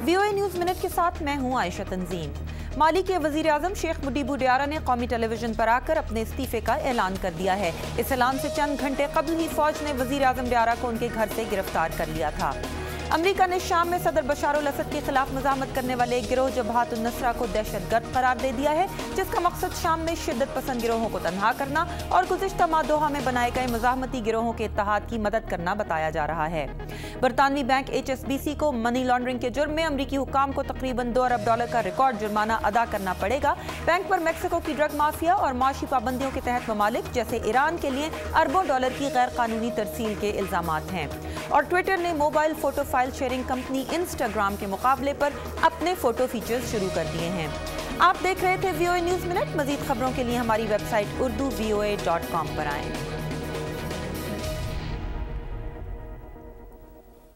VOA news minute के साथ मैं हूं आयशा तंजीम। माली के वजीर आजम शेख मुडीबू डियारा ने कौमी टेलीविजन पर आकर अपने इस्तीफे का ऐलान कर दिया है। इस ऐलान से चंद घंटे कबल ही फौज ने वजीर आजम डियारा को उनके घर से गिरफ्तार कर लिया था। अमरीका ने शाम में सदर बशार अल असद के खिलाफ मज़ाहमत करने वाले एक गिरोह जबहात उन नस्रा को दहशतगर्द करार दे दिया है, जिसका मकसद शाम में शिद्दत पसंद गिरोहों को तनहा करना और गुज़िश्ता माह दोहा में बनाए गए मज़ाहमती गिरोहों के इत्तेहाद की मदद करना बताया जा रहा है। बरतानवी बैंक HSBC को मनी लॉन्ड्रिंग के जुर्म में अमरीकी हुक्काम को तकरीबन $2 अरब का रिकॉर्ड जुर्माना अदा करना पड़ेगा। बैंक पर मैक्सिको की ड्रग माफिया और माशी पाबंदियों के तहत ममालिक जैसे ईरान के लिए अरबों डॉलर की गैर कानूनी तरसील के इल्जामात हैं। और ट्विटर ने mobile photo file sharing company Instagram के मुकाबले पर अपने फोटो फीचर्स शुरू कर दिए हैं। आप देख रहे थे VOA न्यूज़ मिनट। मजीद खबरों के लिए हमारी वेबसाइट urduvoa.com पर आएं।